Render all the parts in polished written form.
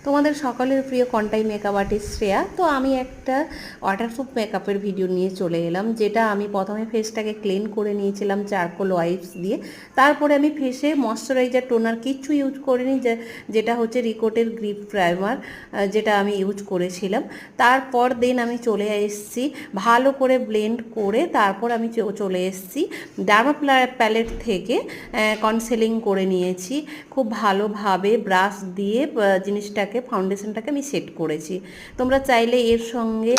তোমাদের সকলের প্রিয় কন্টাই মেকআপ আর্টিস্ট শ্রেয়া। তো আমি একটা ওয়াটারপ্রুফ মেকআপের ভিডিও নিয়ে চলে এলাম, যেটা আমি প্রথমে ফেসটাকে ক্লিন করে নিয়েছিলাম চারকোল ওয়াইপস দিয়ে। তারপরে আমি ফেসে ময়শ্চারাইজার টোনার কিচ্ছু ইউজ করিনি, যেটা হচ্ছে রিকোটের গ্রিপ প্রাইমার, যেটা আমি ইউজ করেছিলাম। তারপর দেন আমি চলে এসেছি ভালো করে ব্লেন্ড করে, তারপর আমি চলে এসেছি ডার্মা প্যালেট থেকে কনসিলিং করে নিয়েছি। খুব ভালোভাবে ব্রাশ দিয়ে জিনিসটাকে ফাউন্ডেশনটাকে আমি সেট করেছি। তোমরা চাইলে এর সঙ্গে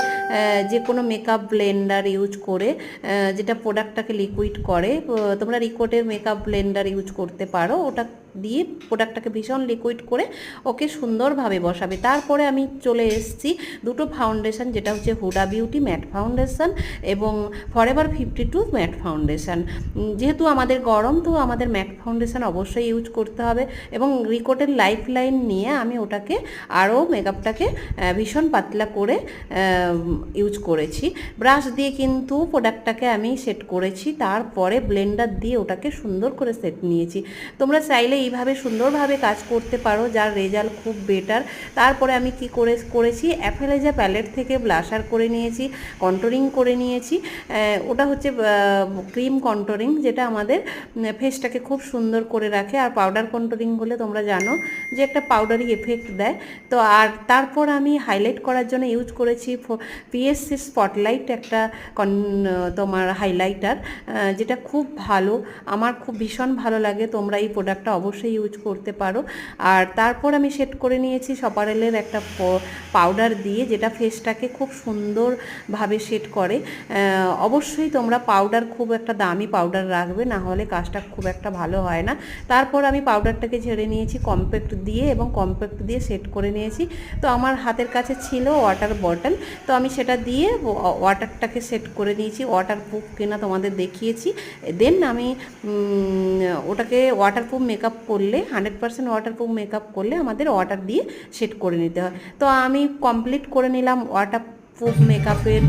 যে কোনো মেকআপ ব্লেন্ডার ইউজ করে, যেটা প্রোডাক্টটাকে লিকুইড করে, তোমরা রিকোটের মেকআপ ব্লেন্ডার ইউজ করতে পারো। ওটা দিয়ে প্রোডাক্টটাকে ভীষণ লিকুইড করে ওকে সুন্দরভাবে বসাবে। তারপরে আমি চলে এসেছি দুটো ফাউন্ডেশন, যেটা হচ্ছে হুডা বিউটি ম্যাট ফাউন্ডেশন এবং ফরএভার 52 ম্যাট ফাউন্ডেশন। যেহেতু আমাদের গরম, তো আমাদের ম্যাট ফাউন্ডেশন অবশ্যই ইউজ করতে হবে। এবং রিকোটের লাইফ লাইন নিয়ে আমি ওটাকে আরও মেকআপটাকে ভীষণ পাতলা করে ইউজ করেছি। ব্রাশ দিয়ে কিন্তু প্রোডাক্টটাকে আমি সেট করেছি, তারপরে ব্লেন্ডার দিয়ে ওটাকে সুন্দর করে সেট নিয়েছি। তোমরা চাইলে এইভাবে সুন্দরভাবে কাজ করতে পারো, যার রেজাল্ট খুব বেটার। তারপরে আমি কি করেছি, অ্যাফেলেজা প্যালেট থেকে ব্লাশার করে নিয়েছি, কন্ট্রোলিং করে নিয়েছি। ওটা হচ্ছে ক্রিম কন্ট্রোলিং, যেটা আমাদের ফেসটাকে খুব সুন্দর করে রাখে। আর পাউডার কন্ট্রোলিং হলে তোমরা জানো যে একটা পাউডারি এফেক্ট দেয়। তো আর তারপর আমি হাইলাইট করার জন্য ইউজ করেছি পিএসসি স্পটলাইট, একটা তোমার হাইলাইটার, যেটা খুব ভালো, আমার খুব ভীষণ ভালো লাগে। তোমরা এই প্রোডাক্টটা অবশ্যই ইউজ করতে পারো। আর তারপর আমি সেট করে নিয়েছি সপারেলের একটা পাউডার দিয়ে, যেটা ফেসটাকে খুব সুন্দরভাবে সেট করে। অবশ্যই তোমরা পাউডার খুব একটা দামি পাউডার রাখবে, না হলে কাজটা খুব একটা ভালো হয় না। তারপর আমি পাউডারটাকে ঝেড়ে নিয়েছি কম্প্যাক্ট দিয়ে, এবং কম্প্যাক্ট দিয়ে সেট করে নিয়েছি। তো আমার হাতের কাছে ছিল ওয়াটার বটল, তো আমি সেটা দিয়ে ওয়াটারটাকে সেট করে নিয়েছি। ওয়াটারপ্রুফ কিনা তোমাদের দেখিয়েছি। দেন আমি ওটাকে ওয়াটারপ্রুফ মেকআপ করলে, 100% ওয়াটারপ্রুফ মেকআপ করলে আমাদের ওয়াটার দিয়ে সেট করে নিতে হয়। তো আমি কমপ্লিট করে নিলাম ওয়াটারপ্রুফ মেকআপের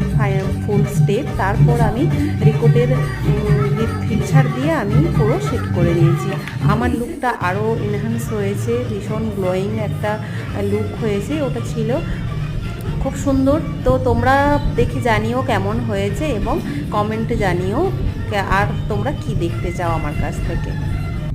ফুল স্টেপ। তারপর আমি রিকোটের লিপ ফিক্সার দিয়ে আমি পুরো সেট করে নিয়েছি। আমার লুকটা আরও এনহ্যান্স হয়েছে, ভীষণ গ্লোয়িং একটা লুক হয়েছে। ওটা ছিল খুব সুন্দর। তো তোমরা দেখে জানিও কেমন হয়েছে, এবং কমেন্টে জানিও আর তোমরা কি দেখতে চাও আমার কাছ থেকে।